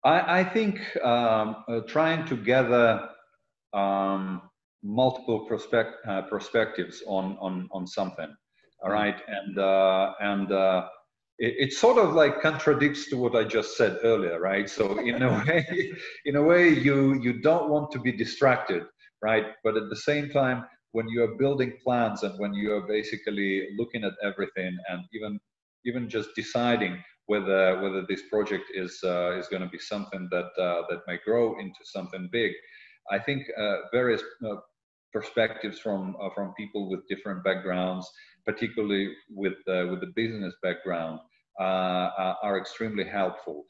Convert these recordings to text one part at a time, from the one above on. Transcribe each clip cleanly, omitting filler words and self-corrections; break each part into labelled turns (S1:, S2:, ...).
S1: I think trying to gather um, multiple perspectives on something, all
S2: Mm.
S1: right, and it sort of like contradicts to what I just said earlier, right? So in a way, in a way, you don't want to be distracted, right? But at the same time, when you are building plans and when you are basically looking at everything and even just deciding whether this project is going to be something that may grow into something big. I think various perspectives from people with different backgrounds, particularly with the business background, are extremely helpful.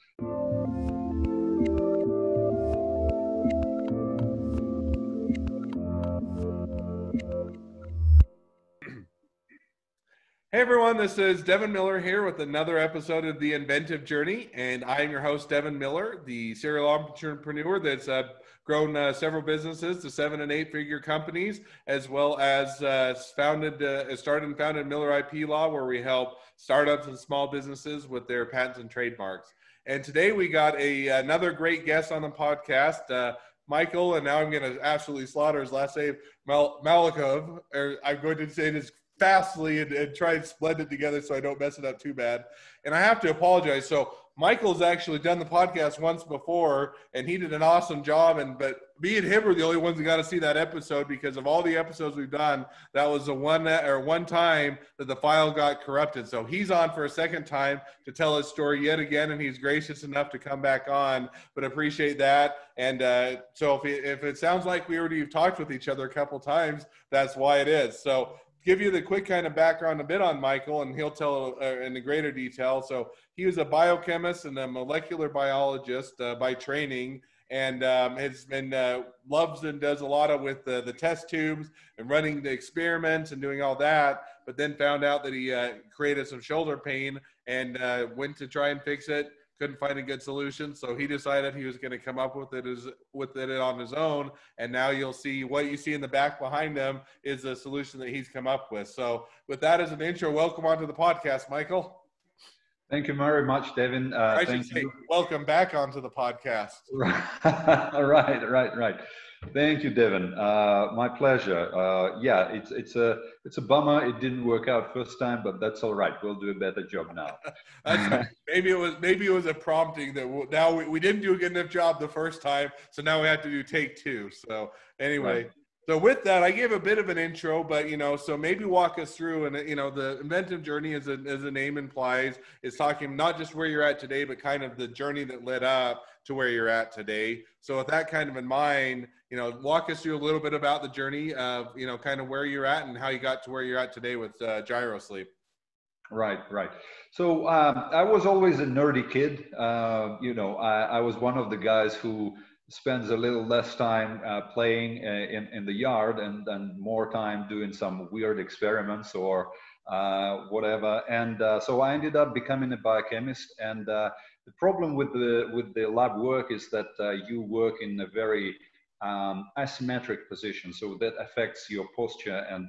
S2: Hey everyone, this is Devin Miller here with another episode of the Inventive Journey, and I'm your host, Devin Miller, the serial entrepreneur that's grown several businesses to 7- and 8-figure companies, as well as started and founded Miller IP Law, where we help startups and small businesses with their patents and trademarks. And today we got another great guest on the podcast, Micheal, and now I'm going to absolutely slaughter his last name, Malakhov, or I'm going to say this fastly and try and blend it together so I don't mess it up too bad. And I have to apologize. So Micheal's actually done the podcast once before, and he did an awesome job. But me and him are the only ones that got to see that episode, because of all the episodes we've done, that was the one time that the file got corrupted. So he's on for a second time to tell his story yet again, and he's gracious enough to come back on. But appreciate that. And so if it sounds like we already have talked with each other a couple times, that's why it is. So give you the quick kind of background a bit on Micheal, and he'll tell in the greater detail. So he was a biochemist and a molecular biologist by training, and has been loves and does a lot of with the test tubes and running the experiments and doing all that. But then found out that he created some shoulder pain and went to try and fix it. Couldn't find a good solution, so he decided he was going to come up with it on his own. And now you'll see what you see in the back behind him is the solution that he's come up with. So with that as an intro, welcome onto the podcast, Micheal.
S1: Thank you very much, Devin. Thank you.
S2: Welcome back onto the podcast.
S1: Right. Thank you, Devin. My pleasure. Yeah, it's a bummer it didn't work out first time, but that's all right. We'll do a better job now.
S2: That's right. Maybe it was a prompting that now we didn't do a good enough job the first time, so now we have to do take two. So anyway. Right. So with that, I gave a bit of an intro, but so maybe walk us through, and the Inventive Journey, as the name implies, is talking not just where you're at today, but kind of the journey that led up to where you're at today. So with that kind of in mind, walk us through a little bit about the journey of kind of where you're at and how you got to where you're at today with GyroSleep.
S1: Right. So I was always a nerdy kid. I was one of the guys who spends a little less time playing in the yard and more time doing some weird experiments or whatever. And so I ended up becoming a biochemist. And the problem with the lab work is that you work in a very asymmetric position. So that affects your posture and,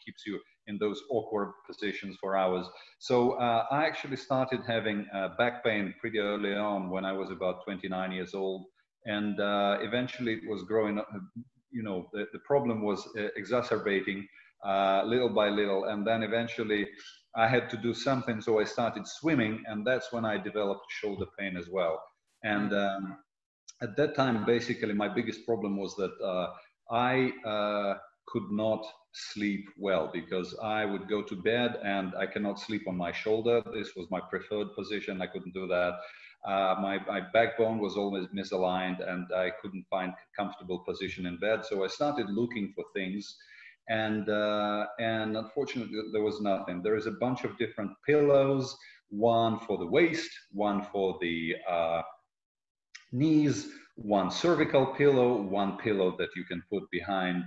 S1: keeps you in those awkward positions for hours. So I actually started having back pain pretty early on when I was about 29 years old. And eventually it was growing up, the problem was exacerbating little by little. And then eventually I had to do something. So I started swimming, and that's when I developed shoulder pain as well. And at that time, basically, my biggest problem was that I could not sleep well, because I would go to bed and I cannot sleep on my shoulder. This was my preferred position. I couldn't do that. My backbone was always misaligned, and I couldn't find a comfortable position in bed. So I started looking for things, and unfortunately there was nothing. There is a bunch of different pillows, one for the waist, one for the knees, one cervical pillow, one pillow that you can put behind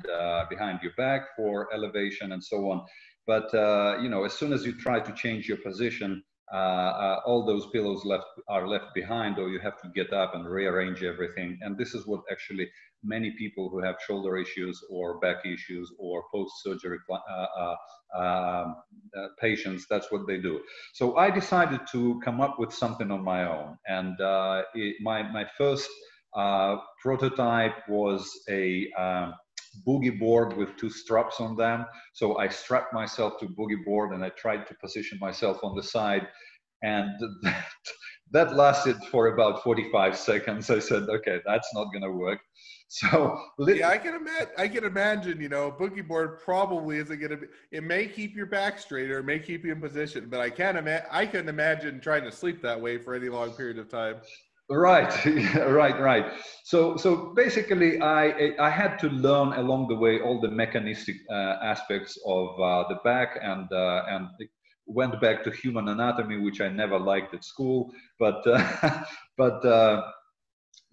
S1: your back for elevation and so on. But as soon as you try to change your position, all those pillows are left behind, or you have to get up and rearrange everything. And this is what actually many people who have shoulder issues or back issues or post-surgery patients, that's what they do. So I decided to come up with something on my own. And my first prototype was a boogie board with two straps on them. So I strapped myself to boogie board and I tried to position myself on the side. And that lasted for about 45 seconds. I said, okay, that's not going to work. So
S2: yeah, I can imagine, you know, boogie board probably isn't going to be, it may keep your back straight or it may keep you in position, but I couldn't imagine trying to sleep that way for any long period of time.
S1: Right, right. So basically, I had to learn along the way all the mechanistic aspects of the back, and went back to human anatomy, which I never liked at school. But but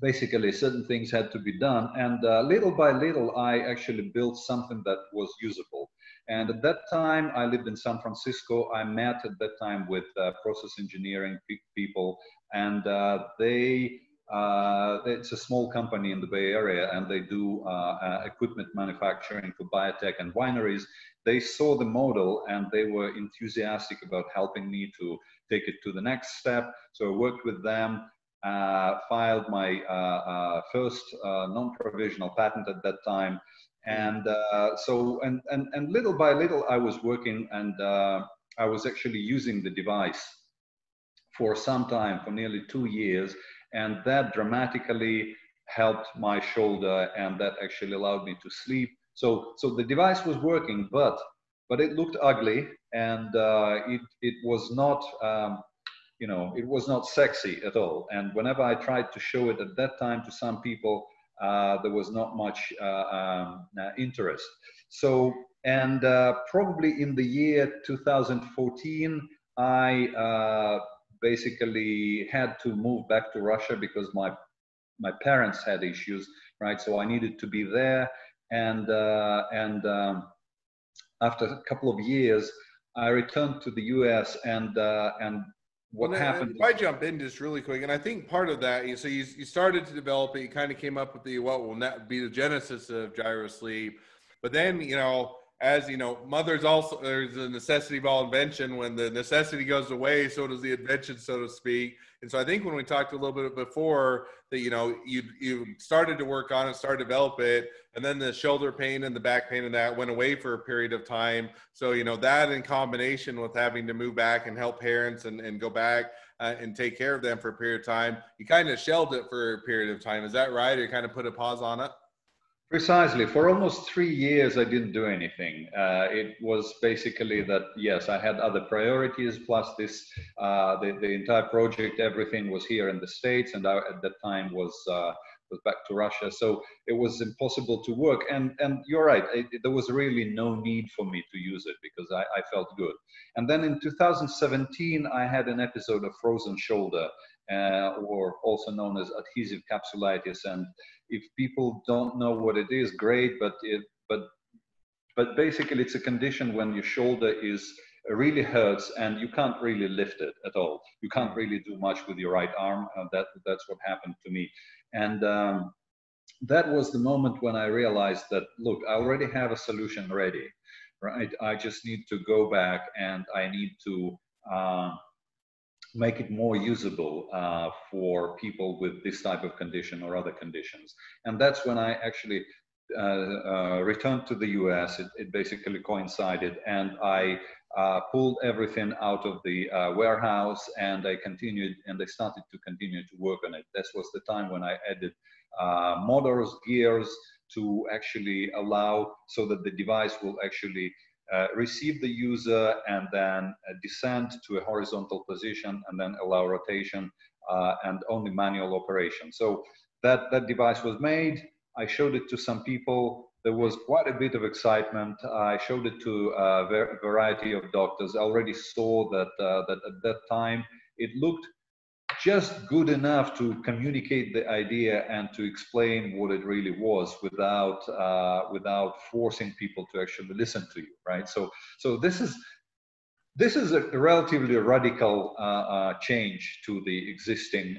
S1: basically, certain things had to be done, and little by little, I actually built something that was usable. And at that time, I lived in San Francisco. I met at that time with process engineering people, and it's a small company in the Bay Area, and they do equipment manufacturing for biotech and wineries. They saw the model, and they were enthusiastic about helping me to take it to the next step. So I worked with them, filed my first non-provisional patent at that time. And so little by little, I was working, and I was actually using the device for some time, for nearly 2 years, and that dramatically helped my shoulder, and that actually allowed me to sleep. So the device was working, but it looked ugly, and it was not, it was not sexy at all. And whenever I tried to show it at that time to some people, there was not much interest. So, and probably in the year 2014, I basically had to move back to Russia because my parents had issues, right? So I needed to be there, and after a couple of years, I returned to the U.S. and what happened?
S2: If I jump in just really quick, and I think part of that, so you started to develop it, you kind of came up with what will be the genesis of gyro sleep, but then, as you know, mothers also, there's a necessity of all invention. When the necessity goes away, so does the invention, so to speak. And so I think when we talked a little bit before that, you started to work on it, started to develop it, and then the shoulder pain and the back pain and that went away for a period of time. So, that in combination with having to move back and help parents and go back and take care of them for a period of time, you kind of shelved it for a period of time. Is that right? Or you kind of put a pause on it?
S1: Precisely. For almost 3 years, I didn't do anything. It was basically that, yes, I had other priorities, plus this, the entire project, everything was here in the States, and I, at that time, was back to Russia. So it was impossible to work. And you're right, there was really no need for me to use it because I felt good. And then in 2017, I had an episode of frozen shoulder, or also known as adhesive capsulitis. And if people don't know what it is, great, but basically it's a condition when your shoulder really hurts and you can't really lift it at all. You can't really do much with your right arm. That's what happened to me. And that was the moment when I realized that, look, I already have a solution ready, right? I just need to go back and I need to make it more usable for people with this type of condition or other conditions. And that's when I actually returned to the US. It basically coincided, and I pulled everything out of the warehouse, and I started to continue to work on it. This was the time when I added motors, gears, to actually allow so that the device will actually receive the user and then descend to a horizontal position and then allow rotation and only manual operation. So that device was made. I showed it to some people. There was quite a bit of excitement. I showed it to a variety of doctors. I already saw that at that time it looked just good enough to communicate the idea and to explain what it really was without forcing people to actually listen to you, right? So this is This is a relatively radical change to the existing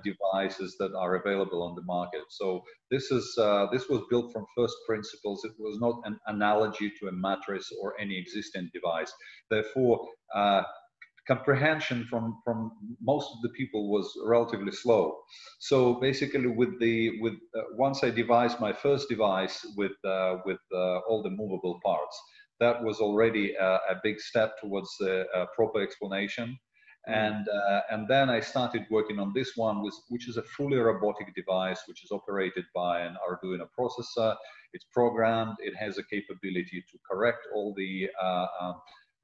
S1: devices that are available on the market. So this was built from first principles. It was not an analogy to a mattress or any existing device. Therefore, comprehension from most of the people was relatively slow. So basically, once I devised my first device with all the movable parts, that was already a big step towards the proper explanation. And then I started working on this one, which is a fully robotic device, which is operated by an Arduino processor. It's programmed. It has a capability to correct all the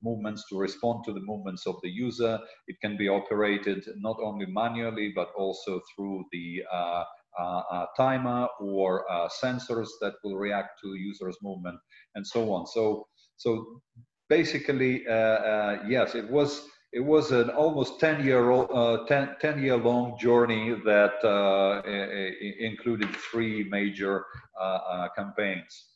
S1: movements, to respond to the movements of the user. It can be operated not only manually, but also through the timer or sensors that will react to the user's movement and so on. So basically, yes, it was an almost 10-year long journey that included 3 major campaigns.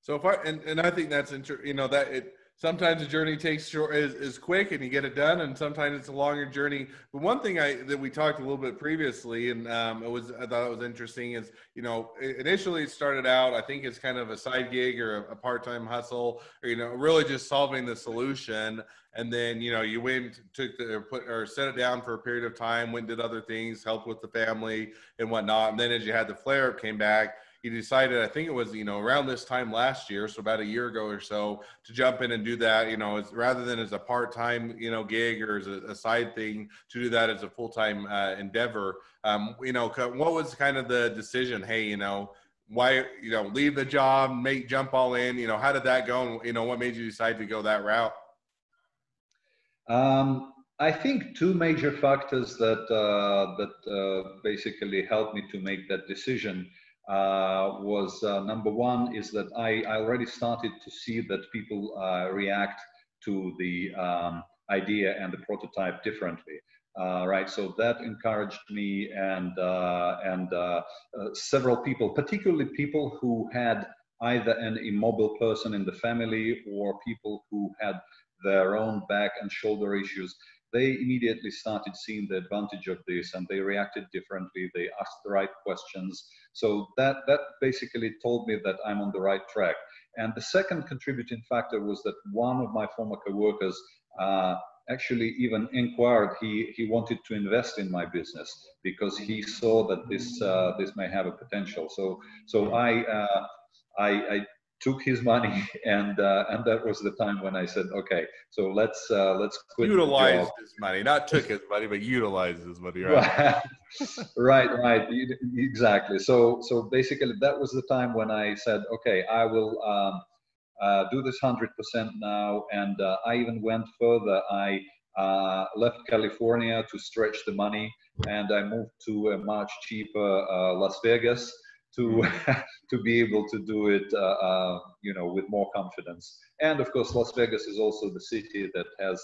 S2: So if I think that's interesting, that it sometimes the journey is quick and you get it done, and sometimes it's a longer journey. But one thing that we talked a little bit previously, and I thought it was interesting, is initially it started out, I think it's kind of a side gig or a part-time hustle, or really just solving the solution. And then you went, set it down for a period of time, went and did other things, helped with the family and whatnot. And then as you had the flare-up came back, you decided, I think it was, around this time last year, so about a year ago or so, to jump in and do that, rather than as a part-time, gig or as a side thing, to do that as a full-time endeavor. What was kind of the decision? Hey, why, leave the job, jump all in, how did that go? And, what made you decide to go that route?
S1: I think 2 major factors that basically helped me to make that decision was number one is that I already started to see that people react to the idea and the prototype differently. Right, so that encouraged me, and several people, particularly people who had either an immobile person in the family or people who had their own back and shoulder issues, they immediately started seeing the advantage of this, and they reacted differently. They asked the right questions. So that basically told me that I'm on the right track. And the second contributing factor was that one of my former coworkers actually even inquired. He wanted to invest in my business because he saw that this may have a potential. So I took his money, and that was the time when I said, okay, so let's quit.
S2: Utilize his money, not took his money, but utilize his money, right?
S1: right, exactly. So basically, that was the time when I said, okay, I will do this 100% now, and I even went further. I left California to stretch the money, and I moved to a much cheaper Las Vegas to be able to do it, with more confidence. And of course, Las Vegas is also the city that has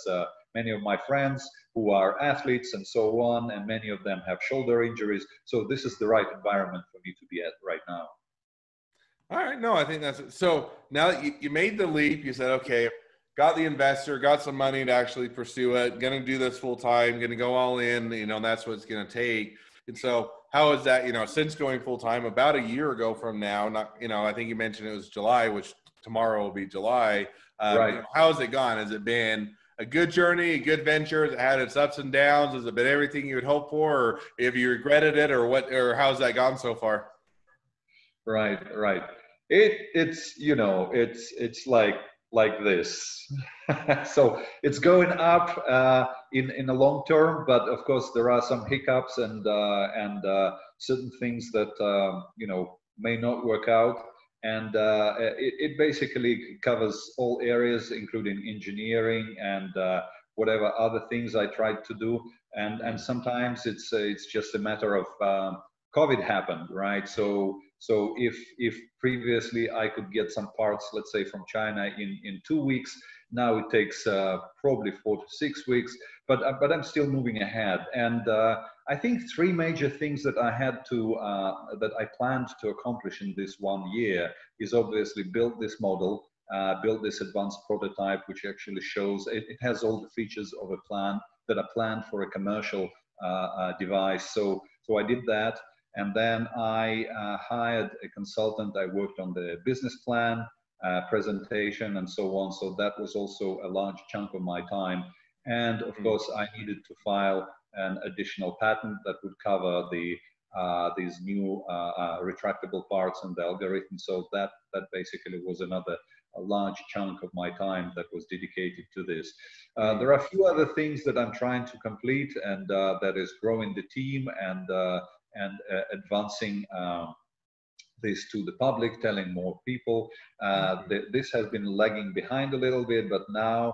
S1: many of my friends who are athletes and so on, and many of them have shoulder injuries. So this is the right environment for me to be at right now.
S2: All right, no, I think that's it. So now that you made the leap, you said, okay, got the investor, got some money to actually pursue it, going to do this full time, going to go all in, that's what it's going to take. And so how is that, since going full time about a year ago from now, I think you mentioned it was July, which tomorrow will be July.
S1: Right.
S2: How has it gone? Has it been a good journey, a good venture? Has it had its ups and downs? Has it been everything you would hope for, or have you regretted it, or how's that gone so far?
S1: Right. It's like this. So it's going up in the long term, but of course there are some hiccups and certain things that may not work out. And it basically covers all areas, including engineering and whatever other things I tried to do. And sometimes it's just a matter of COVID happened, right? So if previously I could get some parts, let's say from China in 2 weeks, now it takes probably 4 to 6 weeks. But I'm still moving ahead. And I think 3 major things that I planned to accomplish in this 1 year is obviously build this model, built this advanced prototype, which actually shows it has all the features of a plan that are planned for a commercial device. So I did that, and then I hired a consultant. I worked on the business plan, presentation, and so on. So that was also a large chunk of my time. And of course, I needed to file an additional patent that would cover these new retractable parts and the algorithm. So that basically was another a large chunk of my time that was dedicated to this. There are a few other things that I'm trying to complete, and that is growing the team and advancing this to the public, telling more people. This has been lagging behind a little bit, but now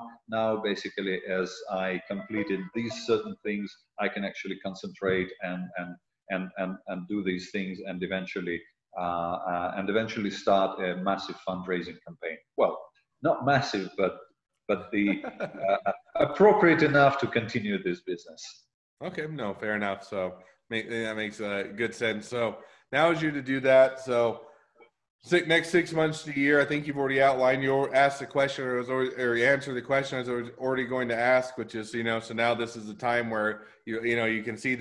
S1: basically, as I completed these certain things, I can actually concentrate and do these things, and eventually start a massive fundraising campaign. Well, not massive, but the appropriate enough to continue this business.
S2: Okay, no, fair enough. So that makes good sense. So now is you to do that. So next 6 months to a year, I think you've already outlined. You asked the question, or answered the question I was already going to ask, which is, so now this is the time where you can see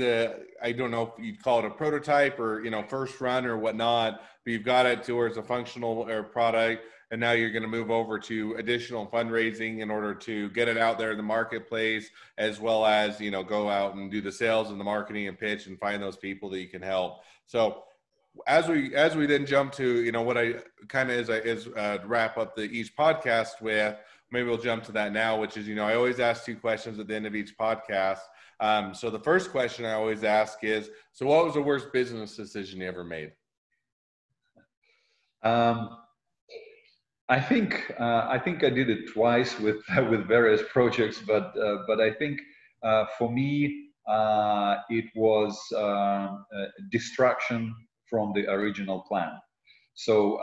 S2: I don't know if you'd call it a prototype or first run or whatnot, but you've got it towards a functional product, and now you're going to move over to additional fundraising in order to get it out there in the marketplace, as well as go out and do the sales and the marketing and pitch and find those people that you can help. So as we then jump to what I kind of is wrap up each podcast with, maybe we'll jump to that now, which is I always ask 2 questions at the end of each podcast. So the first question I always ask is, so what was the worst business decision you ever made?
S1: I think I did it twice with various projects, but I think for me it was distraction from the original plan. So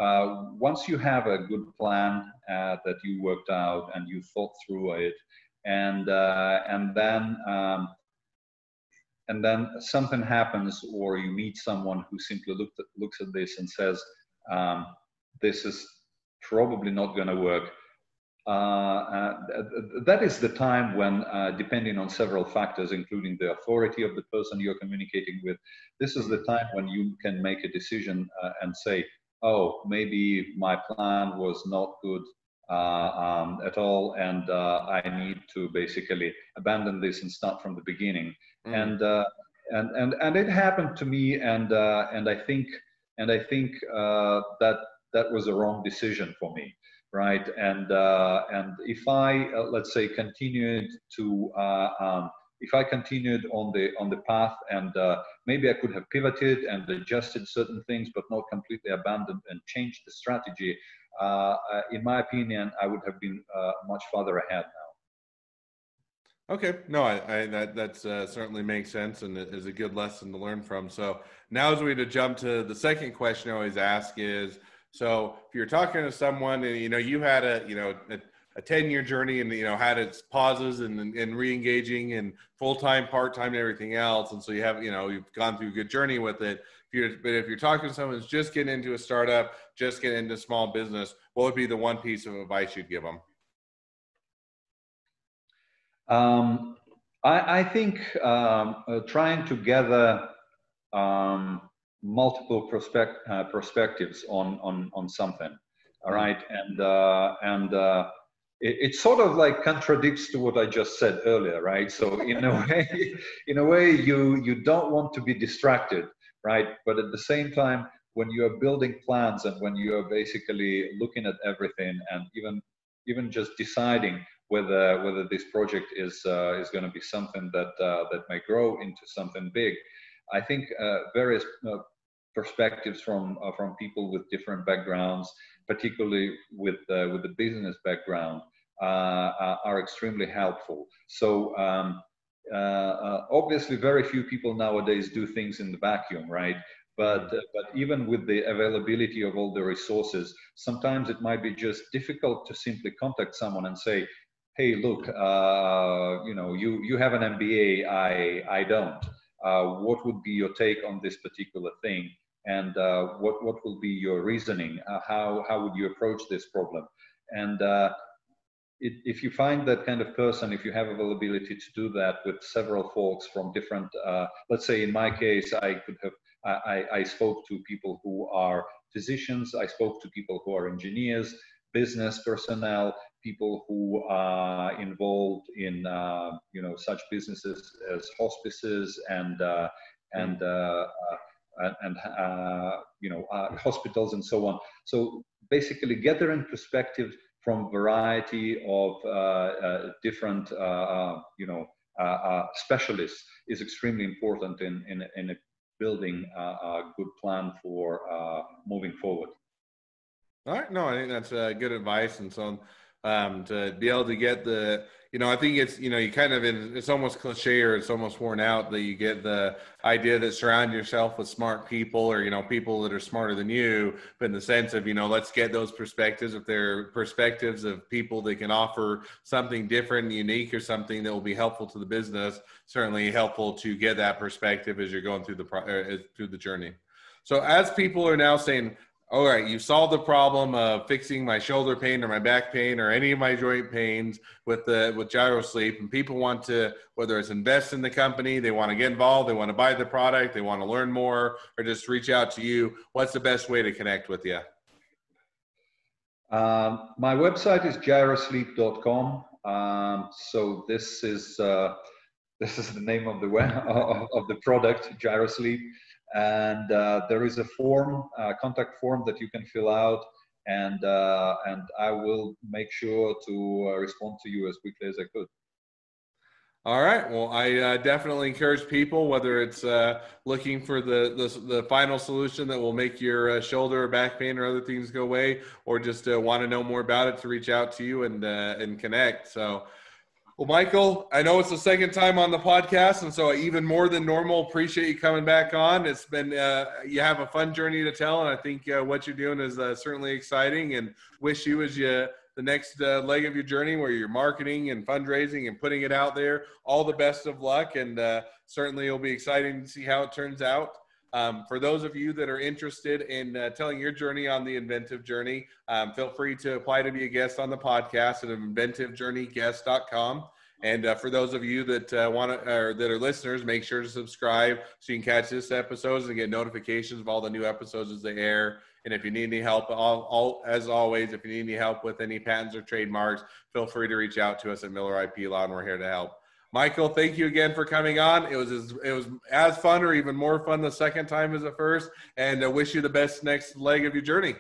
S1: once you have a good plan that you worked out and you thought through it, and then something happens, or you meet someone who simply looks at this and says, this is probably not going to work. That is the time when, depending on several factors, including the authority of the person you're communicating with, this is the time when you can make a decision and say, oh, maybe my plan was not good at all, and I need to basically abandon this and start from the beginning. And it happened to me, and I think that was a wrong decision for me. Right, and if I let's say continued on the path, and maybe I could have pivoted and adjusted certain things, but not completely abandoned and changed the strategy. In my opinion, I would have been much farther ahead now.
S2: Okay, no, that certainly makes sense, and is a good lesson to learn from. So now, as we to jump to the second question I always ask is, so if you're talking to someone and you had a 10-year journey, and had its pauses and re-engaging and full-time, part-time, and everything else, and so you have you've gone through a good journey with it. But if you're talking to someone who's just getting into a startup, just getting into small business, what would be the one piece of advice you'd give them?
S1: I think trying to gather multiple perspectives on something, all right, and it sort of like contradicts to what I just said earlier, right? So in a way, you don't want to be distracted, right? But at the same time, when you are building plans and when you are basically looking at everything, and even just deciding whether this project is going to be something that may grow into something big, I think various perspectives from people with different backgrounds, particularly with the business background, are extremely helpful. So obviously, very few people nowadays do things in the vacuum, right? But even with the availability of all the resources, sometimes it might be just difficult to simply contact someone and say, hey, look, you have an MBA, I don't. What would be your take on this particular thing? And what will be your reasoning? How would you approach this problem? And if you find that kind of person, if you have availability to do that with several folks from different, let's say in my case, I spoke to people who are physicians, I spoke to people who are engineers, business personnel, people who are involved in such businesses as hospices and hospitals and so on. So basically, get their in perspective from a variety of different specialists is extremely important in building a good plan for moving forward.
S2: All right. No, I think that's good advice. And so to be able to get the, I think it's, you kind of, it's almost cliche or it's almost worn out that you get the idea that surround yourself with smart people or, people that are smarter than you, but in the sense of, let's get those perspectives. If they're perspectives of people that can offer something different and unique or something that will be helpful to the business, certainly helpful to get that perspective as you're going through the journey. So as people are now saying, all right, you solved the problem of fixing my shoulder pain or my back pain or any of my joint pains with GyroSleep, and people want to, whether it's invest in the company, they want to get involved, they want to buy the product, they want to learn more, or just reach out to you. What's the best way to connect with you?
S1: My website is gyrosleep.com. So this is the name of the product, GyroSleep. And there is a contact form that you can fill out, and I will make sure to respond to you as quickly as I could.
S2: All right. Well, I definitely encourage people, whether it's looking for the final solution that will make your shoulder or back pain or other things go away, or just want to know more about it, to reach out to you and connect. So. Well, Micheal, I know it's the second time on the podcast, and so even more than normal, appreciate you coming back on. It's been, you have a fun journey to tell, and I think what you're doing is certainly exciting, and wish you the next leg of your journey where you're marketing and fundraising and putting it out there. All the best of luck, and certainly it'll be exciting to see how it turns out. For those of you that are interested in telling your journey on the Inventive Journey, feel free to apply to be a guest on the podcast at inventivejourneyguest.com. And for those of you that that are listeners, make sure to subscribe so you can catch this episodes and get notifications of all the new episodes as they air. And if you need any help, as always, if you need any help with any patents or trademarks, feel free to reach out to us at Miller IP Law, and we're here to help. Micheal, thank you again for coming on. It was as fun or even more fun the second time as the first, and I wish you the best next leg of your journey.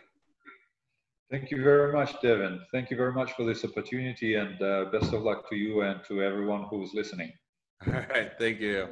S1: Thank you very much, Devin. Thank you very much for this opportunity, and best of luck to you and to everyone who's listening.
S2: All right. Thank you.